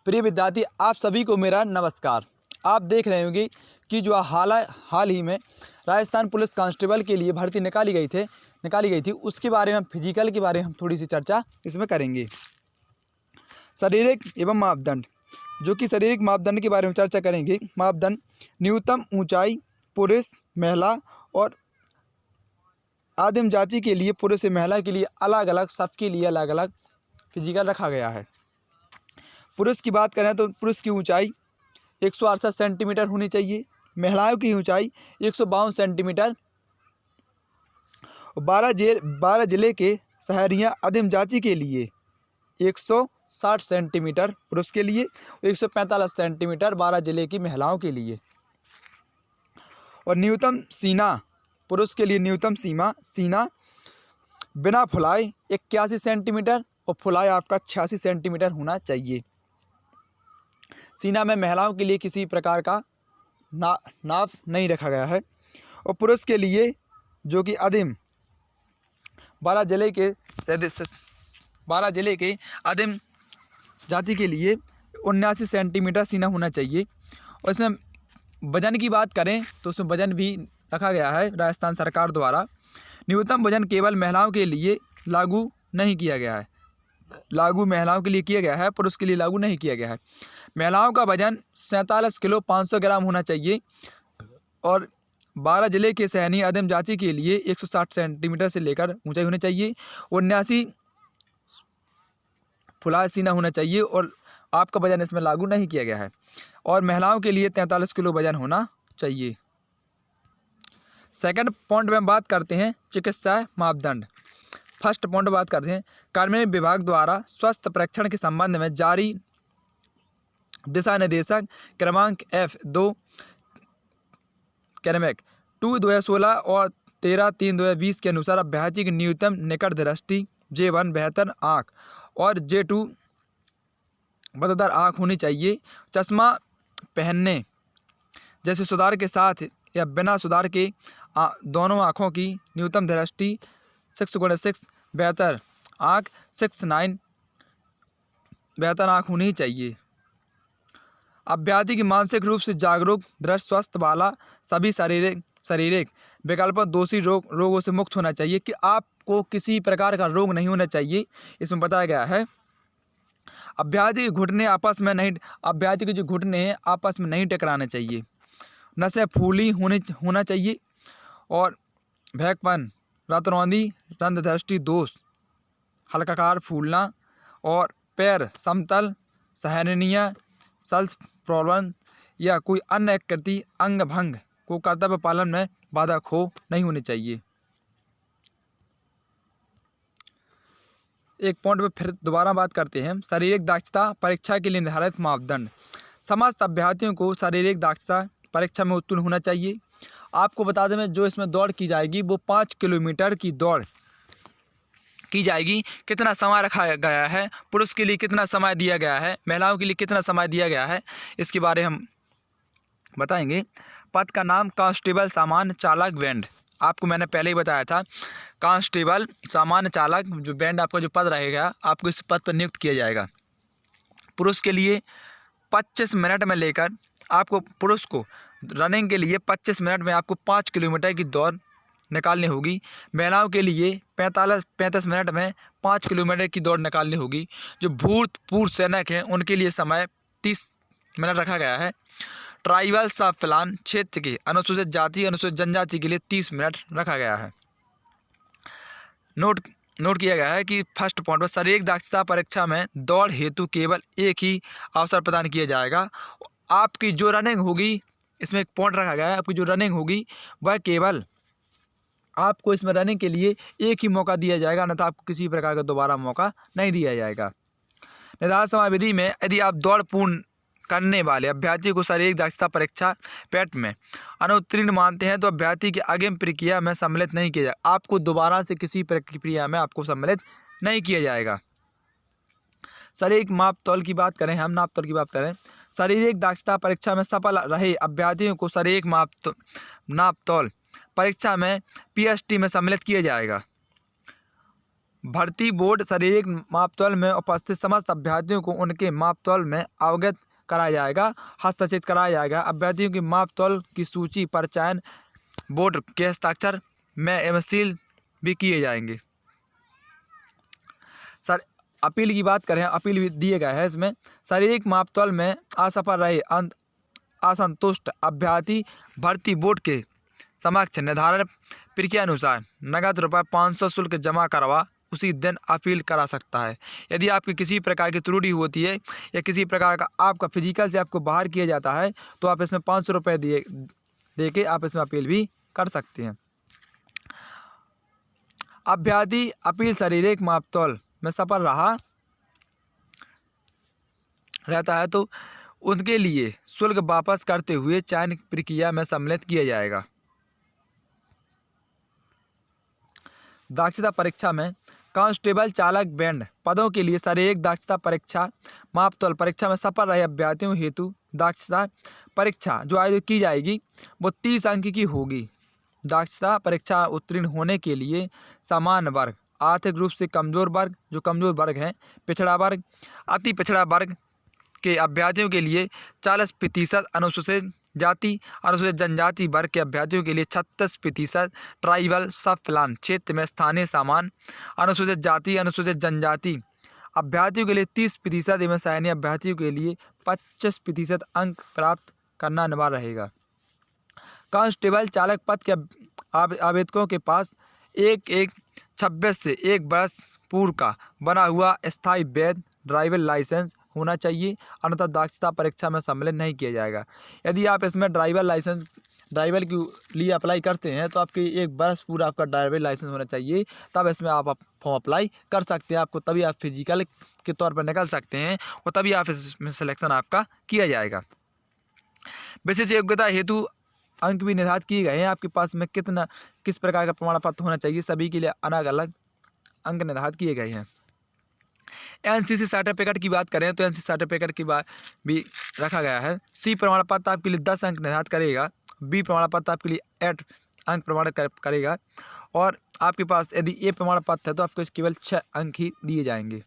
प्रिय विद्यार्थी, आप सभी को मेरा नमस्कार। आप देख रहे होंगे कि जो हाल ही में राजस्थान पुलिस कांस्टेबल के लिए भर्ती निकाली गई थी उसके बारे में, फिजिकल के बारे में हम थोड़ी सी चर्चा इसमें करेंगे। शारीरिक एवं मापदंड, जो कि शारीरिक मापदंड के बारे में चर्चा करेंगे। मापदंड: न्यूनतम ऊंचाई पुरुष, महिला और आदिम जाति के लिए, पुरुष से महिला के लिए अलग अलग, सबके लिए अलग अलग फिजिकल रखा गया है। पुरुष की बात करें तो पुरुष की ऊंचाई 168 सेंटीमीटर होनी चाहिए, महिलाओं की ऊंचाई 152 सेंटीमीटर। 12 जिले के शहरिया आदिम जाति के लिए 160 सेंटीमीटर पुरुष के लिए, 145 सेंटीमीटर 12 जिले की महिलाओं के लिए। और न्यूनतम सीना, पुरुष के लिए न्यूनतम सीना बिना फुलाए 81 सेंटीमीटर और फुलाए आपका 86 सेंटीमीटर होना चाहिए। सीना में महिलाओं के लिए किसी प्रकार का नाप नहीं रखा गया है। और पुरुष के लिए, जो कि आदिम 12 जिले के आदिम जाति के लिए 79 सेंटीमीटर सीना होना चाहिए। और इसमें वजन की बात करें तो उसमें वजन भी रखा गया है राजस्थान सरकार द्वारा। न्यूनतम वजन केवल महिलाओं के लिए लागू नहीं किया गया है, लागू महिलाओं के लिए किया गया है, पुरुष के लिए लागू नहीं किया गया है। महिलाओं का वजन 47 किलो 500 ग्राम होना चाहिए। और 12 जिले के सहनी आदिम जाति के लिए 160 सेंटीमीटर से लेकर ऊंचाई होनी चाहिए। 79 फुलाए सीना होना चाहिए और आपका वजन इसमें लागू नहीं किया गया है। और महिलाओं के लिए 43 किलो वजन होना चाहिए। सेकंड पॉइंट में बात करते हैं चिकित्सा मापदंड। फर्स्ट पॉइंट बात करते हैं कार्मिक विभाग द्वारा स्वास्थ्य परीक्षण के संबंध में जारी दिशा निर्देशक क्रमांक F2 क्रमांक 2/2016 और 13/3/2020 के अनुसार अभ्यर्थी की न्यूनतम निकट दृष्टि J1 बेहतर आँख और J2 बदतर आँख होनी चाहिए। चश्मा पहनने जैसे सुधार के साथ या बिना सुधार के दोनों आँखों की न्यूनतम दृष्टि 6/6 बेहतर आँख 6/9 बेहतर आँख होनी चाहिए। अभ्यर्थी की मानसिक रूप से जागरूक, दृष्टि स्वस्थ वाला, सभी शारीरिक विकल्पों दोषी रोगों से मुक्त होना चाहिए। कि आपको किसी प्रकार का रोग नहीं होना चाहिए, इसमें बताया गया है। अभ्यर्थी के घुटने अभ्यर्थी के जो घुटने हैं आपस में नहीं टकराने चाहिए। नसें फूली होना चाहिए। और भैंकपन, रतौंधी, रंध्र दृष्टि दोष, हल्काकार फूलना और पैर समतल, सहनीय, सल्स प्रॉब्लम या कोई अन्य आकृति अंग भंग को कर्तव्य पालन में बाधक नहीं होनी चाहिए। एक पॉइंट पे फिर दोबारा बात करते हैं शारीरिक दक्षता परीक्षा के लिए निर्धारित मापदंड। समस्त अभ्यर्थियों को शारीरिक दक्षता परीक्षा में उत्तीर्ण होना चाहिए। आपको बता दें, जो इसमें दौड़ की जाएगी वो 5 किलोमीटर की दौड़ की जाएगी। कितना समय रखा गया है, पुरुष के लिए कितना समय दिया गया है, महिलाओं के लिए कितना समय दिया गया है, इसके बारे हम बताएंगे। पद का नाम कांस्टेबल सामान्य चालक बैंड। आपको मैंने पहले ही बताया था, कांस्टेबल सामान्य चालक जो बैंड आपका जो पद रहेगा, आपको इस पद पर नियुक्त किया जाएगा। पुरुष के लिए 25 मिनट में लेकर आपको, पुरुष को रनिंग के लिए 25 मिनट में आपको 5 किलोमीटर की दौड़ निकालनी होगी। महिलाओं के लिए 35 मिनट में 5 किलोमीटर की दौड़ निकालनी होगी। जो भूतपूर्व सैनिक हैं उनके लिए समय 30 मिनट रखा गया है। ट्राइबल सब प्लान क्षेत्र के अनुसूचित जाति अनुसूचित जनजाति के लिए 30 मिनट रखा गया है। नोट किया गया है कि फर्स्ट पॉइंट पर शारीरिक दक्षता परीक्षा में दौड़ हेतु केवल एक ही अवसर प्रदान किया जाएगा। आपकी जो रनिंग होगी, इसमें एक पॉइंट रखा गया है, आपकी जो रनिंग होगी वह केवल आपको इसमें रनिंग के लिए एक ही मौका दिया जाएगा, अन्यथा आपको किसी प्रकार का दोबारा मौका नहीं दिया जाएगा। निर्धारित समय विधि में यदि आप दौड़ पूर्ण करने वाले अभ्यर्थी को शारीरिक दक्षता परीक्षा पैट में अनुत्तीर्ण मानते हैं तो अभ्यर्थी की अग्रिम प्रक्रिया में सम्मिलित नहीं किया जाएगा। आपको दोबारा से किसी प्रक्रिया में आपको सम्मिलित नहीं किया जाएगा। शारीरिक मापतौल की बात करें, हम नापतौल की बात करें, शारीरिक दक्षता परीक्षा में सफल रहे अभ्यर्थियों को शारीरिक नापतौल परीक्षा में PST में सम्मिलित किया जाएगा। भर्ती बोर्ड शारीरिक मापतौल में उपस्थित समस्त अभ्यर्थियों को उनके मापतौल में अवगत कराया जाएगा, हस्तक्षेप कराया जाएगा। अभ्यर्थियों की मापतौल की सूची पर चयन बोर्ड के हस्ताक्षर में सील भी किए जाएंगे। सर अपील की बात करें, अपील भी दिए गए है इसमें। शारीरिक मापतौल में असफल रहे असंतुष्ट अभ्यर्थी भर्ती बोर्ड के समक्ष निर्धारित प्रक्रिया अनुसार नगद ₹500 शुल्क जमा करवा उसी दिन अपील करा सकता है। यदि आपकी किसी प्रकार की त्रुटि होती है या किसी प्रकार का आपका फिजिकल से आपको बाहर किया जाता है तो आप इसमें ₹500 दे के आप इसमें अपील भी कर सकते हैं। अभ्यर्थी अपील शारीरिक मापतौल में सफल रहता है तो उनके लिए शुल्क वापस करते हुए चयन प्रक्रिया में सम्मिलित किया जाएगा। दक्षता परीक्षा में कांस्टेबल चालक बैंड पदों के लिए शारीरिक दक्षता परीक्षा मापतौल परीक्षा में सफल रहे अभ्यर्थियों हेतु दक्षता परीक्षा जो आयोजित की जाएगी वो 30 अंक की होगी। दक्षता परीक्षा उत्तीर्ण होने के लिए समान वर्ग, आर्थिक रूप से कमजोर वर्ग जो कमजोर वर्ग हैं, पिछड़ा वर्ग, अति पिछड़ा वर्ग के अभ्यर्थियों के लिए 40%, अनुसूचित जाति अनुसूचित जनजाति वर्ग के अभ्यर्थियों के लिए 36%, ट्राइबल सब प्लान क्षेत्र में स्थानीय सामान अनुसूचित जाति अनुसूचित जनजाति अभ्यर्थियों के लिए 30% एवं सैन्य अभ्यर्थियों के लिए 25% अंक प्राप्त करना अनिवार्य रहेगा। कांस्टेबल चालक पद के आवेदकों के पास 26 से 1 वर्ष पूर्व का बना हुआ स्थायी वैध ड्राइविंग लाइसेंस होना चाहिए, अन्यथा दक्षता परीक्षा में सम्मिलित नहीं किया जाएगा। यदि आप इसमें ड्राइवर के लिए अप्लाई करते हैं तो आपकी 1 वर्ष पूरा आपका ड्राइविंग लाइसेंस होना चाहिए, तब इसमें आप फॉर्म अप्लाई कर सकते हैं। आपको तभी आप फिजिकल के तौर पर निकल सकते हैं और तभी आप इसमें सिलेक्शन आपका किया जाएगा। विशेष योग्यता हेतु अंक भी निर्धारित किए गए हैं। आपके पास में किस प्रकार का प्रमाण पत्र होना चाहिए, सभी के लिए अलग अलग अंक निर्धारित किए गए हैं। एनसीसी सर्टिफिकेट की बात करें तो एनसीसी सर्टिफिकेट की बात भी रखा गया है। सी प्रमाण पत्र आपके लिए 10 अंक निर्धारित करेगा। बी प्रमाण पत्र आपके लिए 8 अंक प्रमाण करेगा और आपके पास यदि ए प्रमाण पत्र है तो आपको केवल 6 अंक ही दिए जाएंगे।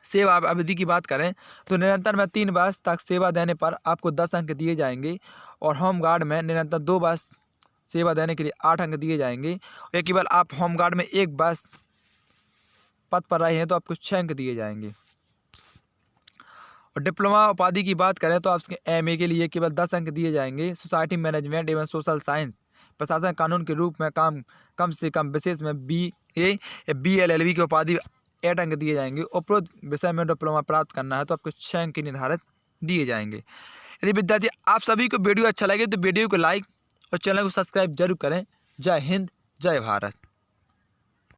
सेवा अवधि की बात करें तो निरंतर में 3 वर्ष तक सेवा देने पर आपको 10 अंक दिए जाएंगे और होमगार्ड में निरंतर 2 वर्ष सेवा देने के लिए 8 अंक दिए जाएंगे। और केवल आप होमगार्ड में 1 वर्ष पद पर रहे हैं तो आपको 6 अंक दिए जाएंगे। और डिप्लोमा उपाधि की बात करें तो आपके एमए के लिए केवल 10 अंक दिए जाएंगे। सोसाइटी मैनेजमेंट एवं सोशल साइंस प्रशासन कानून के रूप में कम से कम विशेष में BA या BLLB की उपाधि 8 अंक दिए जाएंगे। उपरोक्त विषय में डिप्लोमा प्राप्त करना है तो आपको 6 अंक निर्धारित दिए जाएंगे। यदि विद्यार्थी आप सभी को वीडियो अच्छा लगे तो वीडियो को लाइक और चैनल को सब्सक्राइब जरूर करें। जय हिंद, जय भारत।